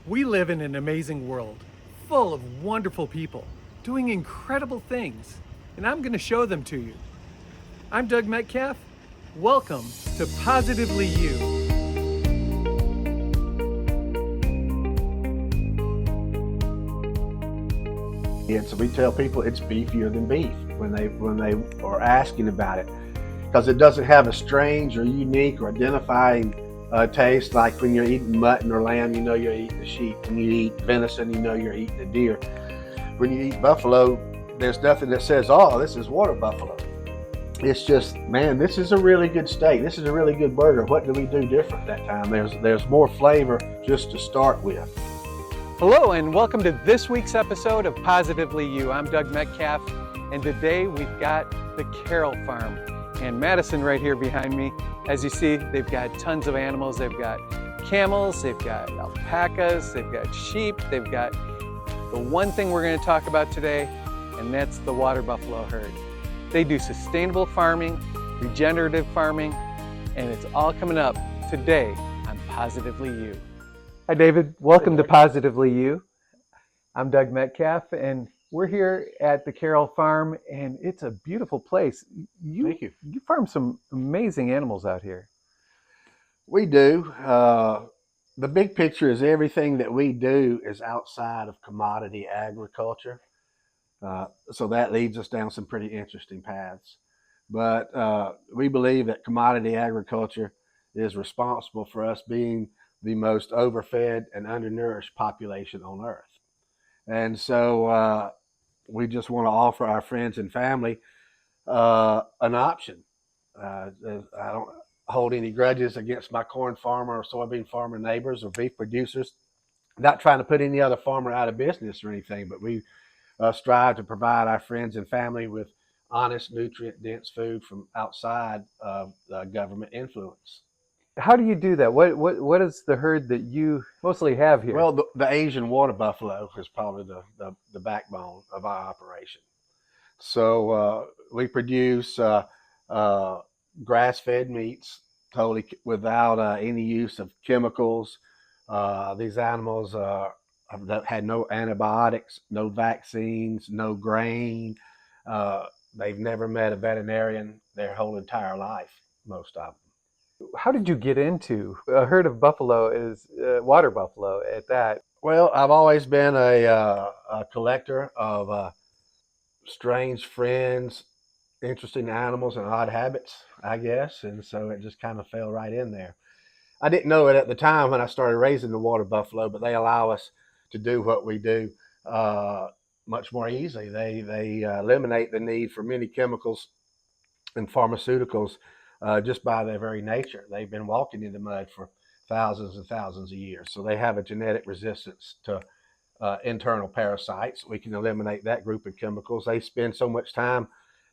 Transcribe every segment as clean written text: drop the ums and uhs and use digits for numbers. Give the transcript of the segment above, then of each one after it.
We live in an amazing world, full of wonderful people, doing incredible things, and I'm going to show them to you. I'm Doug Metcalf. Welcome to Positively You. And so we tell people it's beefier than beef when they are asking about it, because it doesn't have a strange or unique or identifying taste. Like when you're eating mutton or lamb, you know you're eating a sheep. When you eat venison, you know you're eating a deer. When you eat buffalo, there's nothing that says, "Oh, this is water buffalo." It's just, man, this is a really good steak. This is a really good burger. What do we do different that time? There's more flavor just to start with. Hello, and welcome to this week's episode of Positively You. I'm Doug Metcalf, and today we've got the Carrell Farm. And Madison right here behind me. As you see, they've got tons of animals. They've got camels, they've got alpacas, they've got sheep, they've got the one thing we're going to talk about today, and that's the water buffalo herd. They do sustainable farming, regenerative farming, and it's all coming up today on Positively You. Hi, David. Welcome to Positively You. I'm Doug Metcalf, and we're here at the Carrell Farm, and it's a beautiful place. Thank you. You farm some amazing animals out here. We do. The big picture is everything that we do is outside of commodity agriculture. So that leads us down some pretty interesting paths. But we believe that commodity agriculture is responsible for us being the most overfed and undernourished population on Earth. And so we just want to offer our friends and family an option. I don't hold any grudges against my corn farmer or soybean farmer neighbors or beef producers. Not trying to put any other farmer out of business or anything, but we strive to provide our friends and family with honest, nutrient-dense food from outside of government influence. How do you do that? What is the herd that you mostly have here? Well, the Asian water buffalo is probably the backbone of our operation. So we produce grass-fed meats, totally without any use of chemicals. These animals have had no antibiotics, no vaccines, no grain. They've never met a veterinarian their whole entire life, most of them. How did you get into a herd of buffalo is water buffalo at that? Well, I've always been a collector of strange friends, interesting animals, and odd habits, I guess. And so it just kind of fell right in there. I didn't know it at the time when I started raising the water buffalo, but they allow us to do what we do much more easily. They eliminate the need for many chemicals and pharmaceuticals just by their very nature. They've been walking in the mud for thousands and thousands of years, so they have a genetic resistance to internal parasites. We can eliminate that group of chemicals. They spend so much time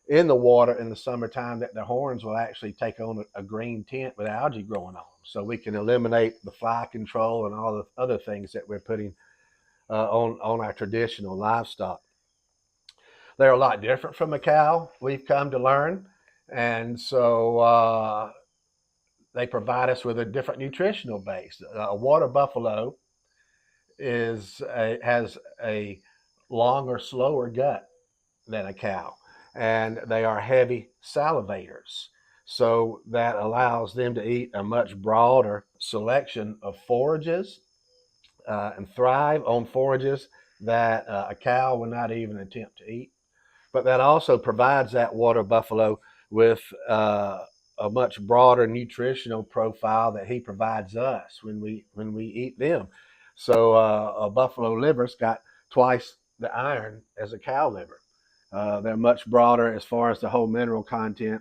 in the water in the summertime that their horns will actually take on a green tint with algae growing on them. So we can eliminate the fly control and all the other things that we're putting on our traditional livestock. They're a lot different from a cow, we've come to learn. And so they provide us with a different nutritional base. A water buffalo has a longer, slower gut than a cow, and they are heavy salivators. So that allows them to eat a much broader selection of forages and thrive on forages that a cow would not even attempt to eat. But that also provides that water buffalo with a much broader nutritional profile that he provides us when we eat them. So a buffalo liver's got twice the iron as a cow liver. They're much broader as far as the whole mineral content.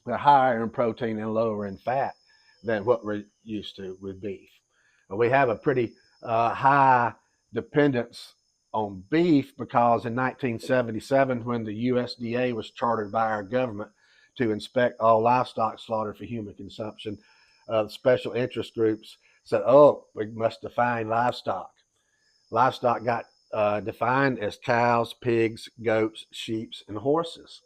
They're higher in protein and lower in fat than what we're used to with beef. We have a pretty high dependence on beef because in 1977, when the USDA was chartered by our government to inspect all livestock slaughtered for human consumption, special interest groups said, "Oh, we must define livestock." Livestock got defined as cows, pigs, goats, sheep, and horses.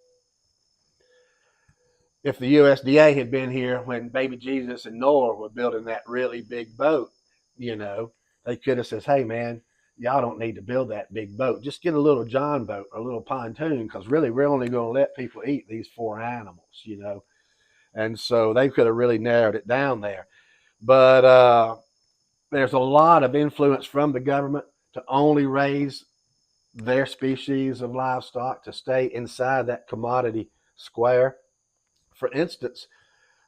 If the USDA had been here when baby Jesus and Noah were building that really big boat, you know, They could have says, hey man, y'all don't need to build that big boat. Just get a little John boat or a little pontoon, because really we're only going to let people eat these 4 animals. And so they could have really narrowed it down there. But there's a lot of influence from the government to only raise their species of livestock, to stay inside that commodity square. For instance,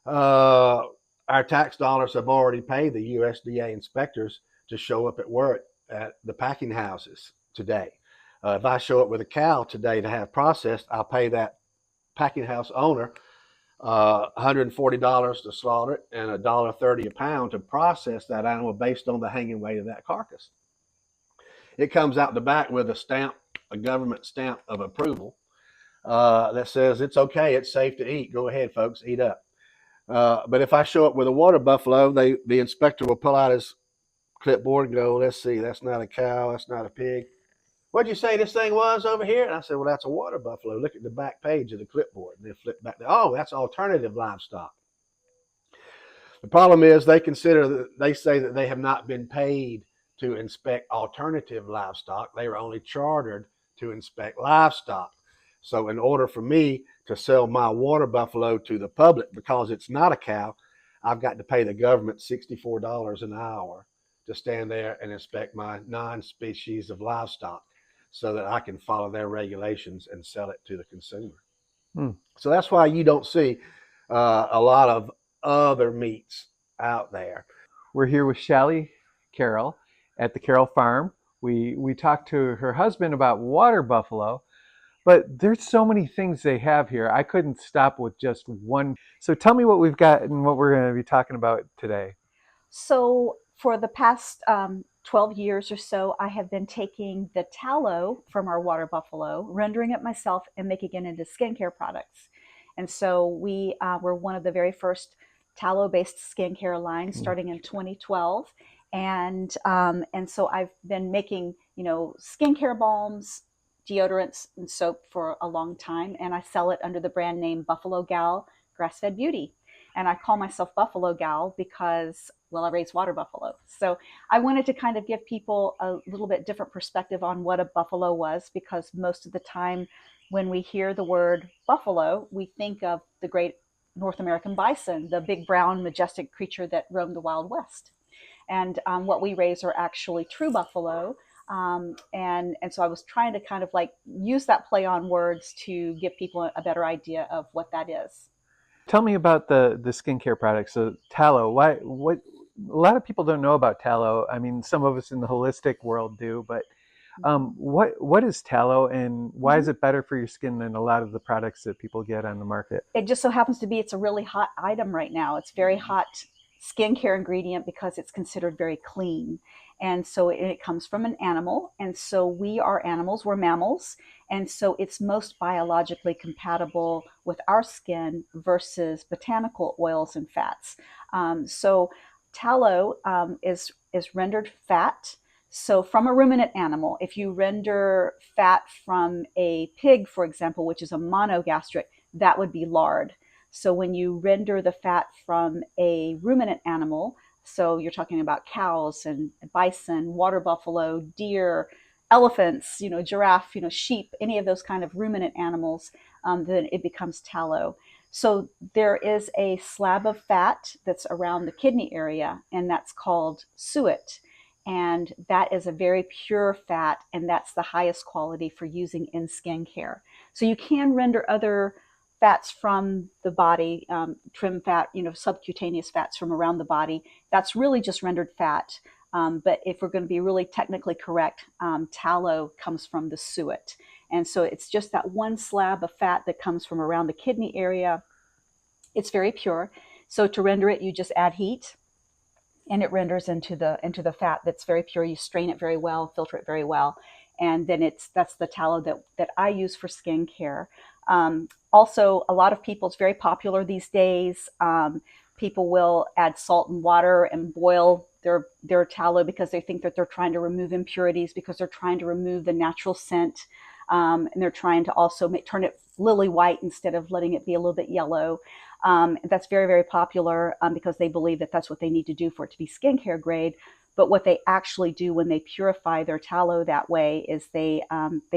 our tax dollars have already paid the USDA inspectors to show up at work at the packing houses today. If I show up with a cow today to have processed, I'll pay that packing house owner $140 to slaughter it and $1.30 a pound to process that animal based on the hanging weight of that carcass. It comes out the back with a stamp, a government stamp of approval that says it's okay, it's safe to eat. Go ahead, folks, eat up. But if I show up with a water buffalo, the inspector will pull out his clipboard and go, let's see, that's not a cow, that's not a pig. What'd you say this thing was over here? And I said, well, that's a water buffalo. Look at the back page of the clipboard. And they flip back. Oh, that's alternative livestock. The problem is they say that they have not been paid to inspect alternative livestock. They were only chartered to inspect livestock. So in order for me to sell my water buffalo to the public, because it's not a cow, I've got to pay the government $64 an hour to stand there and inspect my non-species of livestock, so that I can follow their regulations and sell it to the consumer. So that's why you don't see a lot of other meats out there. We're here with Shalley Carrell at the Carrell Farm. We talked to her husband about water buffalo, but there's so many things they have here. I couldn't stop with just one. So tell me what we've got and what we're going to be talking about today. So for the past 12 years or so, I have been taking the tallow from our water buffalo, rendering it myself, and making it into skincare products. And so we were one of the very first tallow-based skincare lines starting in 2012. And so I've been making, skincare balms, deodorants, and soap for a long time. And I sell it under the brand name Buffalo Gal Grass-Fed Beauty. And I call myself Buffalo Gal because, well, I raise water buffalo. So I wanted to kind of give people a little bit different perspective on what a buffalo was, because most of the time when we hear the word buffalo, we think of the great North American bison, the big brown majestic creature that roamed the Wild West. And what we raise are actually true buffalo. And so I was trying to kind of like use that play on words to give people a better idea of what that is. Tell me about the skincare products. So tallow, what a lot of people don't know about tallow. I mean, some of us in the holistic world do, but what is tallow, and why is it better for your skin than a lot of the products that people get on the market? It just so happens to be it's a really hot item right now. It's very hot skincare ingredient because it's considered very clean. And so it comes from an animal. And so we are animals, we're mammals. And so it's most biologically compatible with our skin versus botanical oils and fats. So tallow is rendered fat. So from a ruminant animal, if you render fat from a pig, for example, which is a monogastric, that would be lard. So when you render the fat from a ruminant animal, so you're talking about cows and bison, water buffalo, deer, elephants, giraffe, sheep, any of those kind of ruminant animals, then it becomes tallow. So there is a slab of fat that's around the kidney area, and that's called suet. And that is a very pure fat, and that's the highest quality for using in skincare. So you can render other fats from the body, trim fat, subcutaneous fats from around the body. That's really just rendered fat. But if we're going to be really technically correct, tallow comes from the suet. And so it's just that one slab of fat that comes from around the kidney area. It's very pure. So to render it, you just add heat, and it renders into the fat that's very pure. You strain it very well, filter it very well. And then that's the tallow that I use for skincare. Also, a lot of people, it's very popular these days. People will add salt and water and boil their tallow because they think that they're trying to remove impurities, because they're trying to remove the natural scent. And they're trying to also turn it lily white instead of letting it be a little bit yellow. That's very, very popular because they believe that that's what they need to do for it to be skincare grade. But what they actually do when they purify their tallow that way is they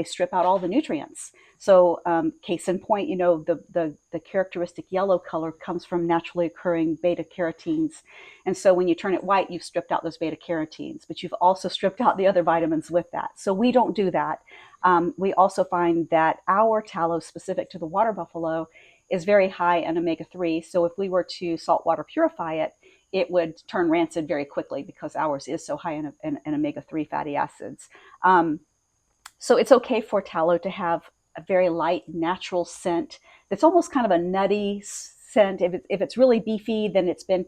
strip out all the nutrients. So case in point, the characteristic yellow color comes from naturally occurring beta carotenes. And so when you turn it white, you've stripped out those beta carotenes, but you've also stripped out the other vitamins with that. So we don't do that. We also find that our tallow specific to the water buffalo is very high in omega-3. So if we were to saltwater purify it, it would turn rancid very quickly because ours is so high in omega-3 fatty acids. So it's okay for tallow to have a very light, natural scent that's almost kind of a nutty scent. If it's really beefy, then it's been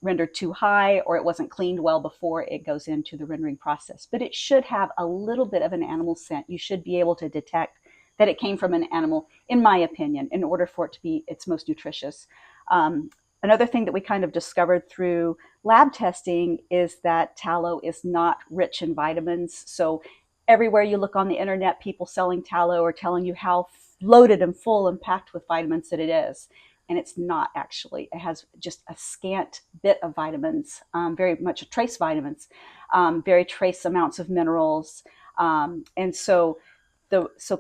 rendered too high, or it wasn't cleaned well before it goes into the rendering process. But it should have a little bit of an animal scent. You should be able to detect that it came from an animal, in my opinion, in order for it to be its most nutritious. Another thing that we kind of discovered through lab testing is that tallow is not rich in vitamins. So everywhere you look on the internet, people selling tallow are telling you how loaded and full and packed with vitamins that it is. And it's not actually. It has just a scant bit of vitamins, very much trace vitamins, very trace amounts of minerals. And so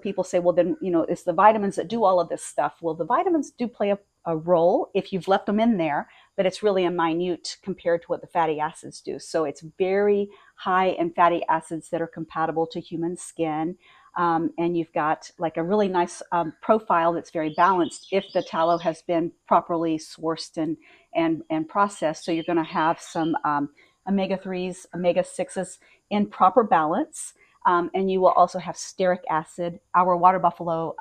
people say, well, then, it's the vitamins that do all of this stuff. Well, the vitamins do play a role if you've left them in there, but it's really a minute compared to what the fatty acids do. So it's very high in fatty acids that are compatible to human skin. And you've got like a really nice profile that's very balanced if the tallow has been properly sourced and processed. So you're going to have some omega-3s, omega-6s in proper balance. And you will also have stearic acid. Our water buffalo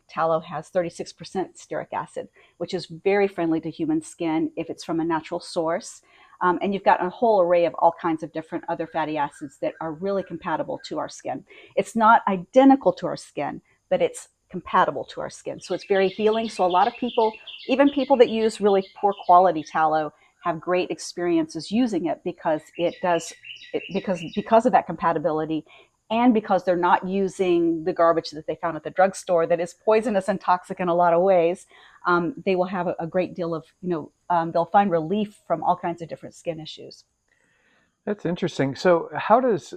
tallow has 36% stearic acid, which is very friendly to human skin if it's from a natural source. And you've got a whole array of all kinds of different other fatty acids that are really compatible to our skin. It's not identical to our skin, but it's compatible to our skin. So it's very healing. So a lot of people, even people that use really poor quality tallow, have great experiences using it because because of that compatibility. And because they're not using the garbage that they found at the drugstore that is poisonous and toxic in a lot of ways, they will have a great deal of, they'll find relief from all kinds of different skin issues. That's interesting. So how does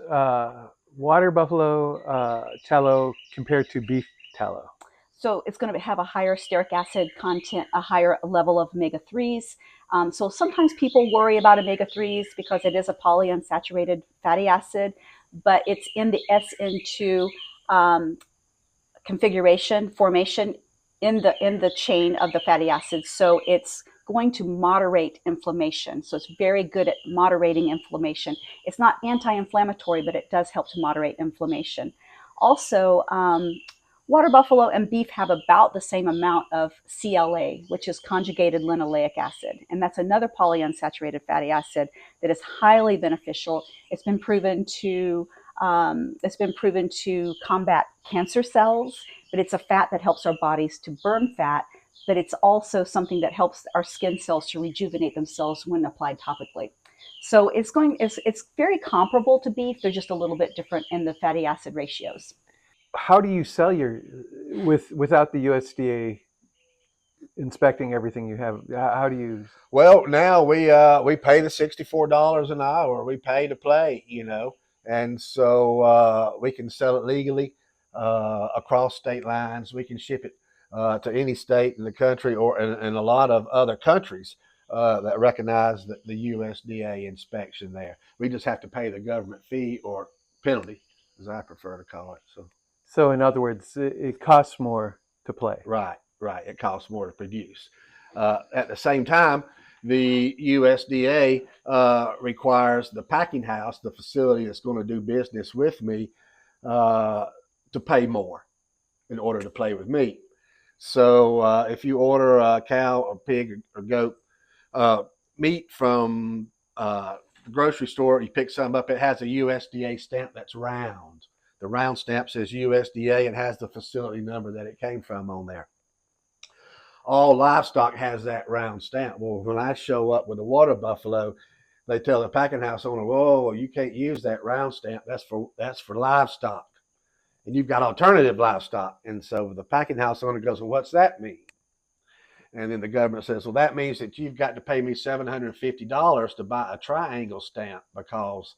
water buffalo tallow compare to beef tallow? So it's going to have a higher stearic acid content, a higher level of omega-3s. So sometimes people worry about omega-3s because it is a polyunsaturated fatty acid, but it's in the SN2 formation in the chain of the fatty acids. So it's going to moderate inflammation. So it's very good at moderating inflammation. It's not anti-inflammatory, but it does help to moderate inflammation. Also, water buffalo and beef have about the same amount of CLA, which is conjugated linoleic acid. And that's another polyunsaturated fatty acid that is highly beneficial. It's been proven to combat cancer cells, but it's a fat that helps our bodies to burn fat, but it's also something that helps our skin cells to rejuvenate themselves when applied topically. So it's very comparable to beef. They're just a little bit different in the fatty acid ratios. How do you sell your without the USDA inspecting everything you have? How do you? Well, now we pay the $64 an hour. We pay to play, and so we can sell it legally across state lines. We can ship it to any state in the country or in a lot of other countries that recognize the USDA inspection there. We just have to pay the government fee or penalty, as I prefer to call it. So in other words, it costs more to play. Right. It costs more to produce. At the same time, the USDA requires the packing house, the facility that's going to do business with me, to pay more in order to play with me. So if you order a cow or pig or goat meat from the grocery store, you pick some up, it has a USDA stamp that's round. The round stamp says USDA and has the facility number that it came from on there. All livestock has that round stamp. Well, when I show up with a water buffalo, they tell the packing house owner, "Whoa, you can't use that round stamp. That's for livestock, and you've got alternative livestock." And so the packing house owner goes, "Well, what's that mean?" And then the government says, well, that means that you've got to pay me $750 to buy a triangle stamp because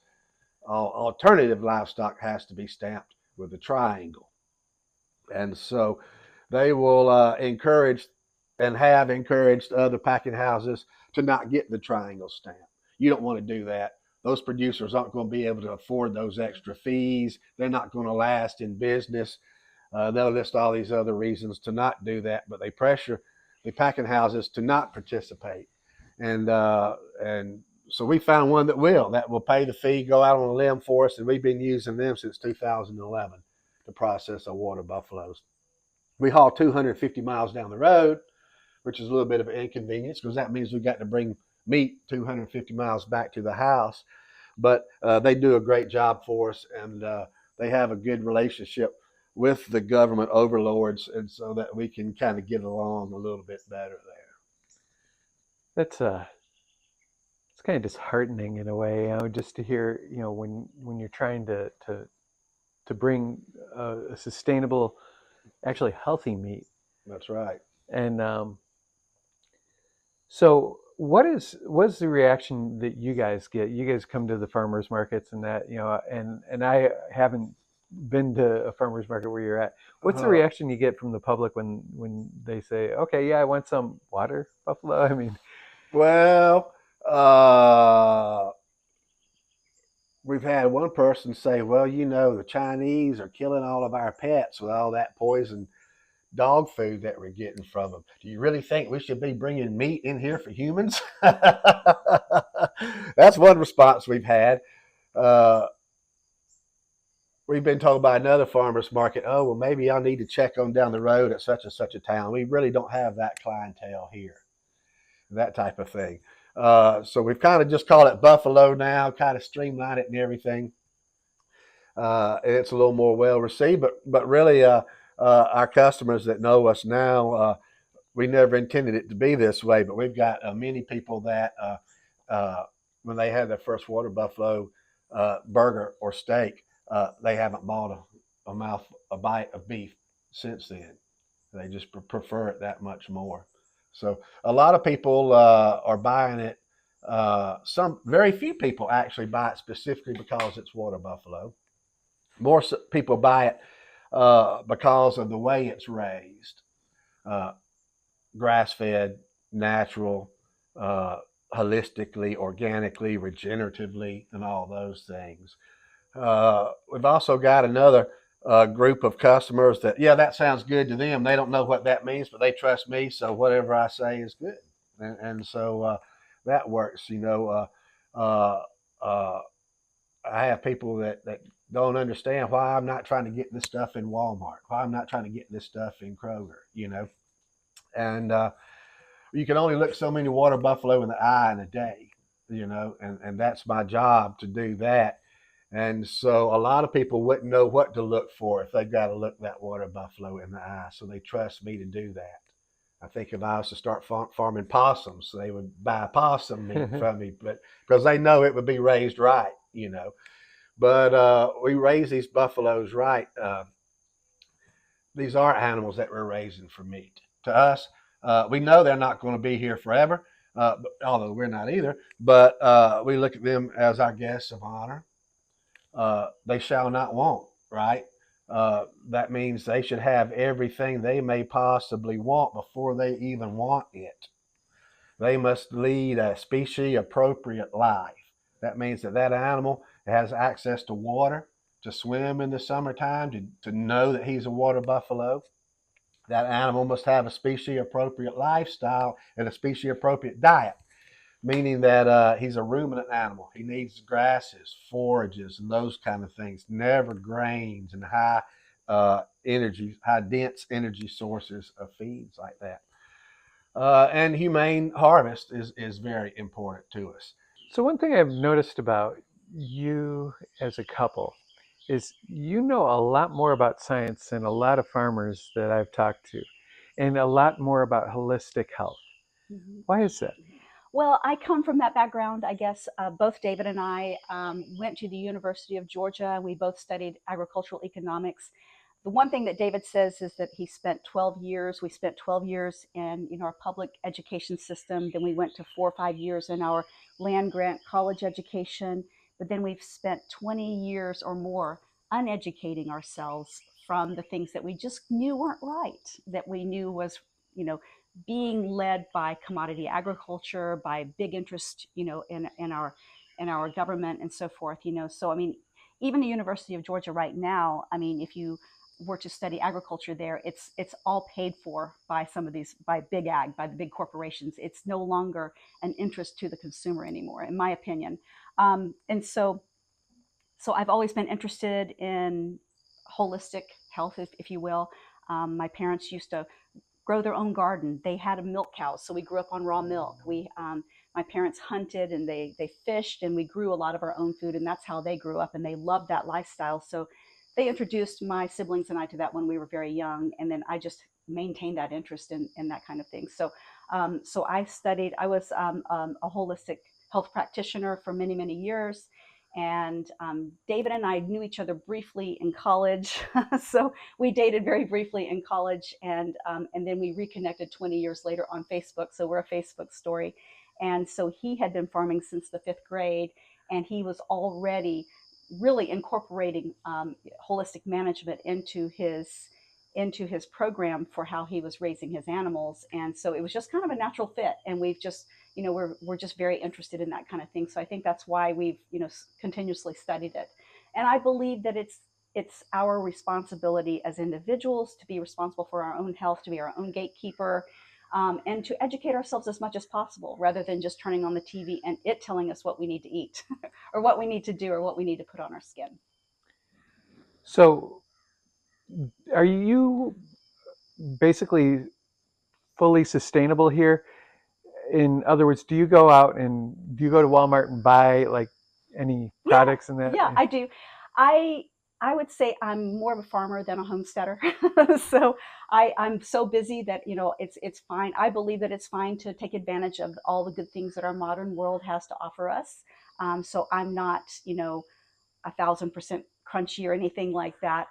alternative livestock has to be stamped with a triangle. And so they will encourage and have encouraged other packing houses to not get the triangle stamp. You don't want to do that. Those producers aren't going to be able to afford those extra fees. They're not going to last in business. They'll list all these other reasons to not do that, but they pressure the packing houses to not participate. And so we found one that will pay the fee, go out on a limb for us, and we've been using them since 2011 to process our water buffaloes. We haul 250 miles down the road, which is a little bit of an inconvenience because that means we've got to bring meat 250 miles back to the house. But they do a great job for us, and they have a good relationship with the government overlords, and so that we can kind of get along a little bit better there. That's it's kind of disheartening in a way, just to hear, when you're trying to bring a sustainable, actually healthy meat. That's right. And so what's the reaction that you guys get? You guys come to the farmers markets and that, and I haven't been to a farmers market where you're at. What's the reaction you get from the public when they say, okay, yeah, I want some water buffalo? I mean, well, we've had one person say, well, the Chinese are killing all of our pets with all that poison dog food that we're getting from them. Do you really think we should be bringing meat in here for humans? That's one response we've had. We've been told by another farmer's market, oh, well, maybe y'all need to check on down the road at such and such a town. We really don't have that clientele here, that type of thing. So we've kind of just called it buffalo now, kind of streamlined it and everything. And it's a little more well received, but really our customers that know us now, we never intended it to be this way, but we've got many people that when they had their first water buffalo burger or steak, they haven't bought a bite of beef since then. They just prefer it that much more. So a lot of people are buying it. Some very few people actually buy it specifically because it's water buffalo. More people buy it because of the way it's raised, grass-fed, natural, holistically, organically, regeneratively, and all those things. We've also got another group of customers that sounds good to them. They don't know what that means, but they trust me, so whatever I say is good. And so that works. I have people that don't understand why I'm not trying to get this stuff in Walmart, why I'm not trying to get this stuff in Kroger, And you can only look so many water buffalo in the eye in a day, and that's my job to do that. And so a lot of people wouldn't know what to look for if they've got to look that water buffalo in the eye. So they trust me to do that. I think if I was to start farming possums, they would buy possum meat from me, but because they know it would be raised right, But we raise these buffaloes right. These are animals that we're raising for meat. To us, we know they're not going to be here forever, although we're not either. But we look at them as our guests of honor. They shall not want, right? That means they should have everything they may possibly want before they even want it. They must lead a species-appropriate life. That means that animal has access to water, to swim in the summertime, to know that he's a water buffalo. That animal must have a species-appropriate lifestyle and a species-appropriate diet, meaning that he's a ruminant animal. He needs grasses, forages, and those kind of things, never grains and high dense energy sources of feeds like that. And humane harvest is very important to us. So one thing I've noticed about you as a couple is you know a lot more about science than a lot of farmers that I've talked to, and a lot more about holistic health. Mm-hmm. Why is that? Well, I come from that background. I guess both David and I went to the University of Georgia, and we both studied agricultural economics. the one thing that David says is that he spent 12 years. We spent 12 years in our public education system. Then we went to 4 or 5 years in our land grant college education. But then we've spent 20 years or more uneducating ourselves from the things that we just knew weren't right, that we knew was, being led by commodity agriculture, by big interest, in our government and so forth. So I mean, even the University of Georgia right now, I mean, if you were to study agriculture there, it's all paid for by some of these, by big ag, by the big corporations. It's no longer an interest to the consumer anymore, in my opinion. And so I've always been interested in holistic health, if you will. My parents used to grow their own garden. They had a milk cow, so we grew up on raw milk. My parents hunted and they fished, and we grew a lot of our own food, and that's how they grew up, and they loved that lifestyle. So they introduced my siblings and I to that when we were very young, and then I just maintained that interest in that kind of thing. So I studied. I was a holistic health practitioner for many, many years. And David and I knew each other briefly in college. So we dated very briefly in college, and then we reconnected 20 years later on Facebook. So we're a Facebook story. And so he had been farming since the 5th grade, and he was already really incorporating holistic management into his program for how he was raising his animals. And so it was just kind of a natural fit. And we've just, we're just very interested in that kind of thing. So I think that's why we've, continuously studied it. And I believe that it's our responsibility as individuals to be responsible for our own health, to be our own gatekeeper, and to educate ourselves as much as possible, rather than just turning on the TV and it telling us what we need to eat or what we need to do or what we need to put on our skin. So are you basically fully sustainable here? In other words, do you go to Walmart and buy like any products in that? Yeah, I do. I would say I'm more of a farmer than a homesteader. So I'm so busy that, it's fine. I believe that it's fine to take advantage of all the good things that our modern world has to offer us. So I'm not, 1,000% crunchy or anything like that.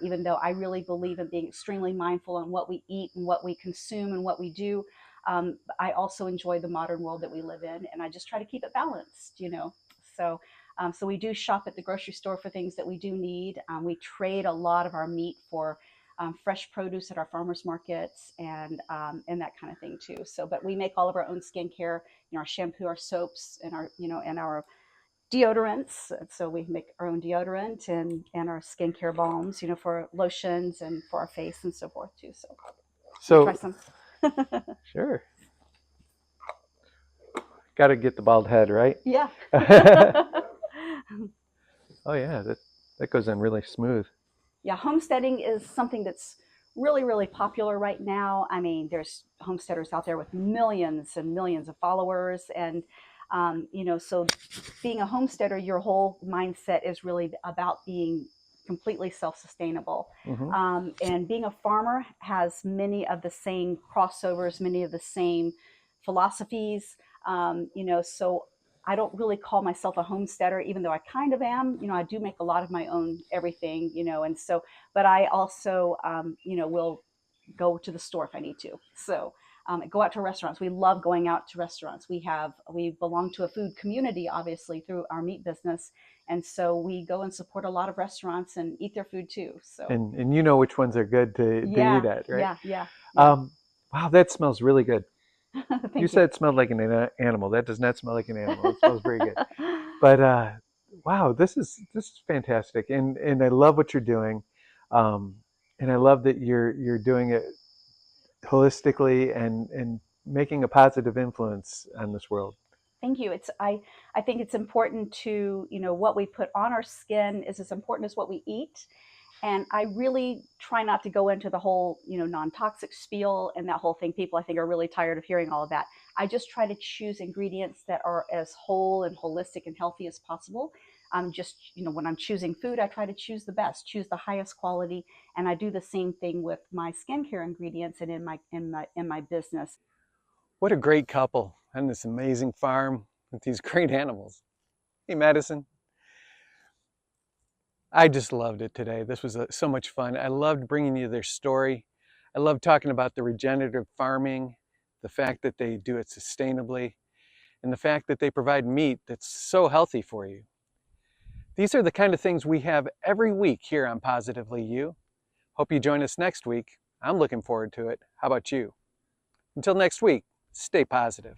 Even though I really believe in being extremely mindful on what we eat and what we consume and what we do, I also enjoy the modern world that we live in, and I just try to keep it balanced, So, so we do shop at the grocery store for things that we do need. We trade a lot of our meat for fresh produce at our farmers markets, and that kind of thing too. So, but we make all of our own skincare, our shampoo, our soaps, and our deodorants. So we make our own deodorant and our skincare balms, for lotions and for our face and so forth too. So try some. Sure. Got to get the bald head, right? Yeah. Oh yeah, that goes in really smooth. Yeah, homesteading is something that's really, really popular right now. I mean, there's homesteaders out there with millions and millions of followers, and so being a homesteader, your whole mindset is really about being completely self-sustainable. Mm-hmm. And being a farmer has many of the same crossovers, many of the same philosophies. So I don't really call myself a homesteader, even though I kind of am. I do make a lot of my own everything, and so, but I also, will go to the store if I need to. So go out to restaurants. We love going out to restaurants. We belong to a food community, obviously, through our meat business. And so we go and support a lot of restaurants and eat their food too. So and you know which ones are good to eat at, right? Yeah. Wow, that smells really good. Thank You said it smelled like an animal. That does not smell like an animal. It smells very good. But wow, this is fantastic, and I love what you're doing, and I love that you're doing it holistically and making a positive influence on this world. Thank you. I think it's important to, what we put on our skin is as important as what we eat. And I really try not to go into the whole, non-toxic spiel and that whole thing. People, I think, are really tired of hearing all of that. I just try to choose ingredients that are as whole and holistic and healthy as possible. Just, when I'm choosing food, I try to choose the best, choose the highest quality. And I do the same thing with my skincare ingredients and in my business. What a great couple on this amazing farm with these great animals. Hey, Madison. I just loved it today. This was so much fun. I loved bringing you their story. I love talking about the regenerative farming, the fact that they do it sustainably, and the fact that they provide meat that's so healthy for you. These are the kind of things we have every week here on Positively You. Hope you join us next week. I'm looking forward to it. How about you? Until next week, stay positive.